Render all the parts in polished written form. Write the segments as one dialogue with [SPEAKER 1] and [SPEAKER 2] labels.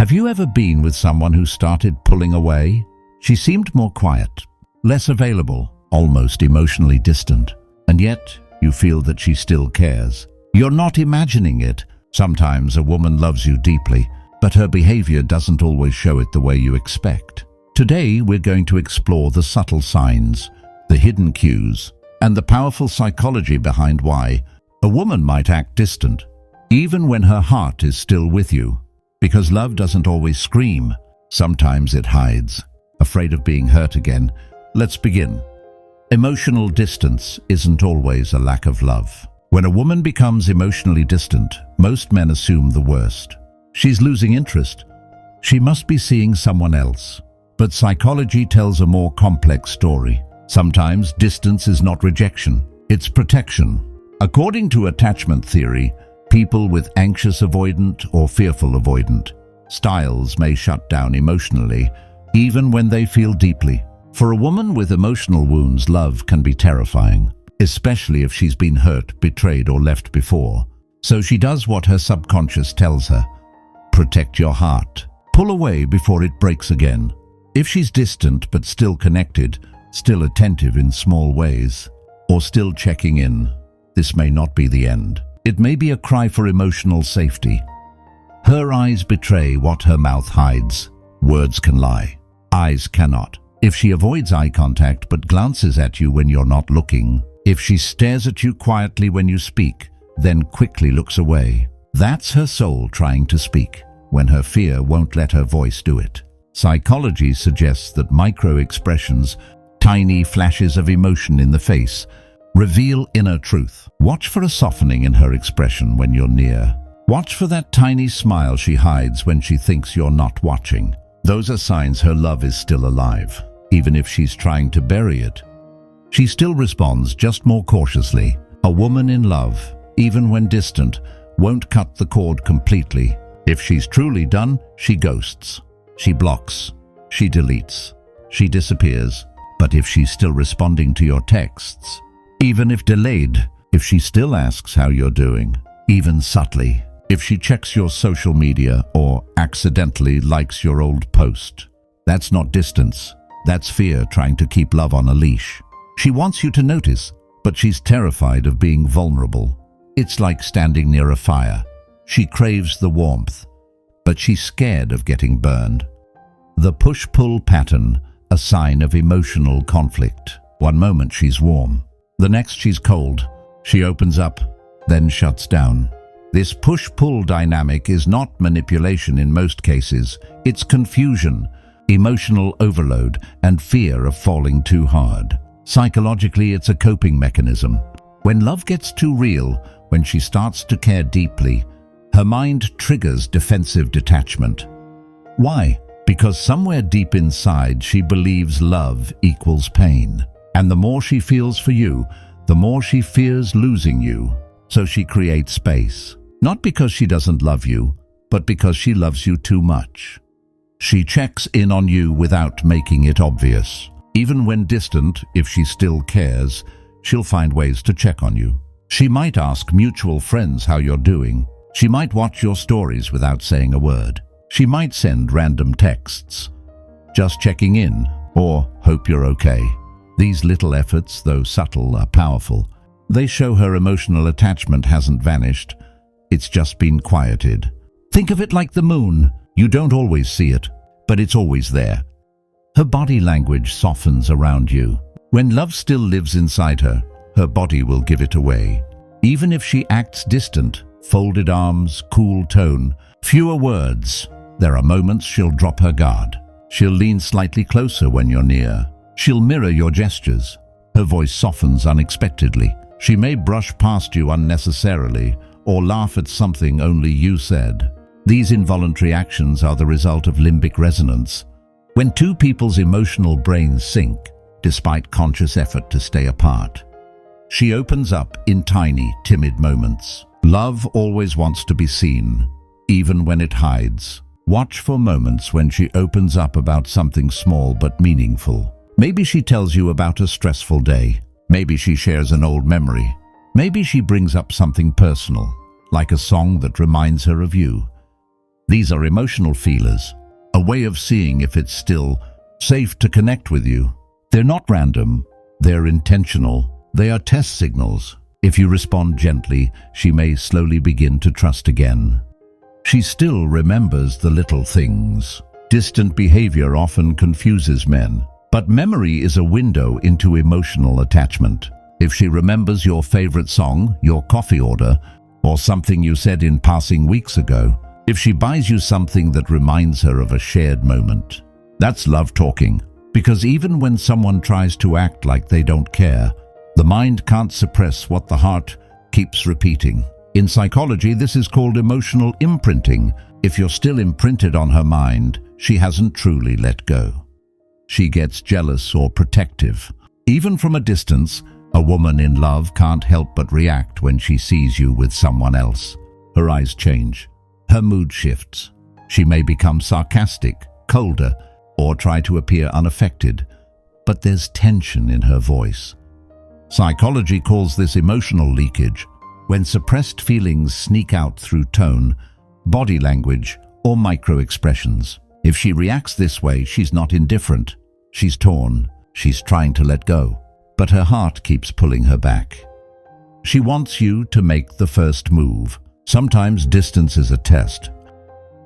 [SPEAKER 1] Have you ever been with someone who started pulling away? She seemed more quiet, less available, almost emotionally distant, and yet you feel that she still cares. You're not imagining it. Sometimes a woman loves you deeply, but her behavior doesn't always show it the way you expect. Today, we're going to explore the subtle signs, the hidden cues, and the powerful psychology behind why a woman might act distant, even when her heart is still with you. Because love doesn't always scream. Sometimes it hides, afraid of being hurt again. Let's begin. Emotional distance isn't always a lack of love. When a woman becomes emotionally distant, most men assume the worst. She's losing interest. She must be seeing someone else. But psychology tells a more complex story. Sometimes distance is not rejection, it's protection. According to attachment theory, people with anxious avoidant or fearful avoidant styles may shut down emotionally, even when they feel deeply. For a woman with emotional wounds, love can be terrifying, especially if she's been hurt, betrayed, or left before. So she does what her subconscious tells her. Protect your heart. Pull away before it breaks again. If she's distant but still connected, still attentive in small ways, or still checking in, this may not be the end. It may be a cry for emotional safety. Her eyes betray what her mouth hides. Words can lie. Eyes cannot. If she avoids eye contact but glances at you when you're not looking, if she stares at you quietly when you speak, then quickly looks away, that's her soul trying to speak, when her fear won't let her voice do it. Psychology suggests that micro-expressions, tiny flashes of emotion in the face, reveal inner truth. Watch for a softening in her expression when you're near. Watch for that tiny smile she hides when she thinks you're not watching. Those are signs her love is still alive. Even if she's trying to bury it, she still responds, just more cautiously. A woman in love, even when distant, won't cut the cord completely. If she's truly done, she ghosts. She blocks. She deletes. She disappears. But if she's still responding to your texts, even if delayed, if she still asks how you're doing, even subtly, if she checks your social media or accidentally likes your old post, that's not distance. That's fear trying to keep love on a leash. She wants you to notice, but she's terrified of being vulnerable. It's like standing near a fire. She craves the warmth, but she's scared of getting burned. The push-pull pattern, a sign of emotional conflict. One moment she's warm, the next she's cold. She opens up, then shuts down. This push-pull dynamic is not manipulation in most cases. It's confusion, emotional overload, and fear of falling too hard. Psychologically, it's a coping mechanism. When love gets too real, when she starts to care deeply, her mind triggers defensive detachment. Why? Because somewhere deep inside she believes love equals pain. And the more she feels for you, the more she fears losing you. So she creates space. Not because she doesn't love you, but because she loves you too much. She checks in on you without making it obvious. Even when distant, if she still cares, she'll find ways to check on you. She might ask mutual friends how you're doing. She might watch your stories without saying a word. She might send random texts, just checking in, or hope you're okay. These little efforts, though subtle, are powerful. They show her emotional attachment hasn't vanished. It's just been quieted. Think of it like the moon. You don't always see it, but it's always there. Her body language softens around you. When love still lives inside her, her body will give it away. Even if she acts distant, folded arms, cool tone, fewer words, there are moments she'll drop her guard. She'll lean slightly closer when you're near. She'll mirror your gestures. Her voice softens unexpectedly. She may brush past you unnecessarily or laugh at something only you said. These involuntary actions are the result of limbic resonance. When two people's emotional brains sync, despite conscious effort to stay apart, she opens up in tiny, timid moments. Love always wants to be seen, even when it hides. Watch for moments when she opens up about something small but meaningful. Maybe she tells you about a stressful day. Maybe she shares an old memory. Maybe she brings up something personal, like a song that reminds her of you. These are emotional feelers, a way of seeing if it's still safe to connect with you. They're not random, they're intentional, they are test signals. If you respond gently, she may slowly begin to trust again. She still remembers the little things. Distant behavior often confuses men, but memory is a window into emotional attachment. If she remembers your favorite song, your coffee order, or something you said in passing weeks ago, if she buys you something that reminds her of a shared moment, that's love talking. Because even when someone tries to act like they don't care, the mind can't suppress what the heart keeps repeating. In psychology, this is called emotional imprinting. If you're still imprinted on her mind, she hasn't truly let go. She gets jealous or protective. Even from a distance, a woman in love can't help but react when she sees you with someone else. Her eyes change. Her mood shifts. She may become sarcastic, colder, or try to appear unaffected, but there's tension in her voice. Psychology calls this emotional leakage, when suppressed feelings sneak out through tone, body language, or micro-expressions. If she reacts this way, she's not indifferent. She's torn. She's trying to let go, but her heart keeps pulling her back. She wants you to make the first move. Sometimes distance is a test.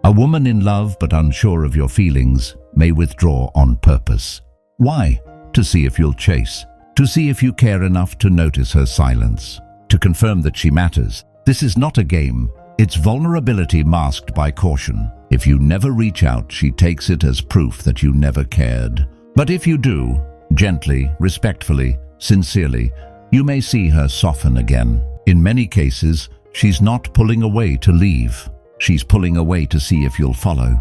[SPEAKER 1] A woman in love but unsure of your feelings may withdraw on purpose. Why? To see if you'll chase. To see if you care enough to notice her silence. To confirm that she matters. This is not a game. It's vulnerability masked by caution. If you never reach out, she takes it as proof that you never cared. But if you do, gently, respectfully, sincerely, you may see her soften again. In many cases, she's not pulling away to leave. She's pulling away to see if you'll follow.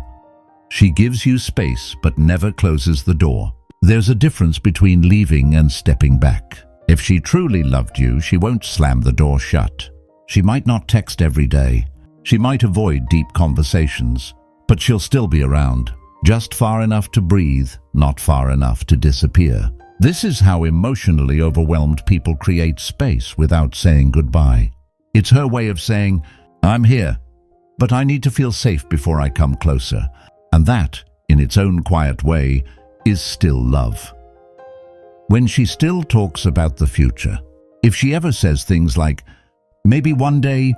[SPEAKER 1] She gives you space but never closes the door. There's a difference between leaving and stepping back. If she truly loved you, she won't slam the door shut. She might not text every day. She might avoid deep conversations, but she'll still be around, just far enough to breathe, not far enough to disappear. This is how emotionally overwhelmed people create space without saying goodbye. It's her way of saying, I'm here, but I need to feel safe before I come closer. And that, in its own quiet way, is still love. When she still talks about the future, if she ever says things like, maybe one day,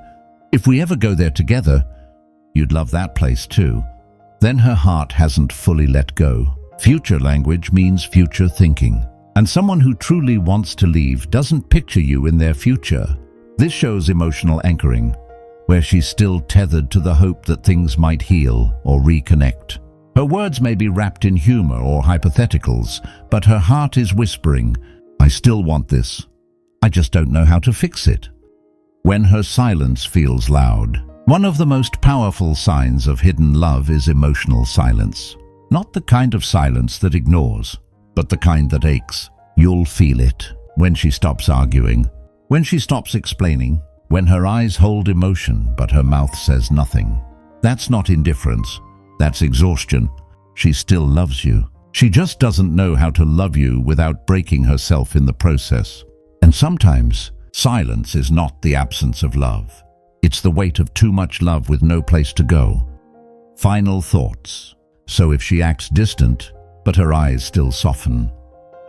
[SPEAKER 1] if we ever go there together, you'd love that place too, then her heart hasn't fully let go. Future language means future thinking. And someone who truly wants to leave doesn't picture you in their future. This shows emotional anchoring, where she's still tethered to the hope that things might heal or reconnect. Her words may be wrapped in humor or hypotheticals, but her heart is whispering, I still want this. I just don't know how to fix it. When her silence feels loud. One of the most powerful signs of hidden love is emotional silence. Not the kind of silence that ignores, but the kind that aches. You'll feel it when she stops arguing, when she stops explaining, when her eyes hold emotion but her mouth says nothing. That's not indifference. That's exhaustion. She still loves you. She just doesn't know how to love you without breaking herself in the process. And sometimes, silence is not the absence of love. It's the weight of too much love with no place to go. Final thoughts. So if she acts distant, but her eyes still soften,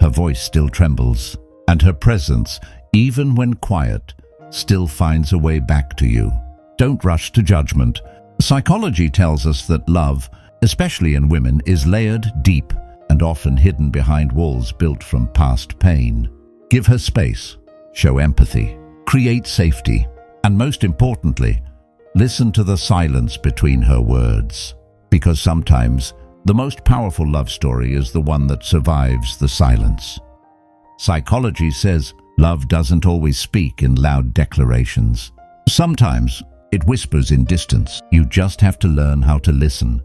[SPEAKER 1] her voice still trembles, and her presence, even when quiet, still finds a way back to you, don't rush to judgment. Psychology tells us that love, especially in women, is layered, deep, and often hidden behind walls built from past pain. Give her space, show empathy, create safety, and most importantly, listen to the silence between her words. Because sometimes, the most powerful love story is the one that survives the silence. Psychology says love doesn't always speak in loud declarations. Sometimes, it whispers in distance. You just have to learn how to listen.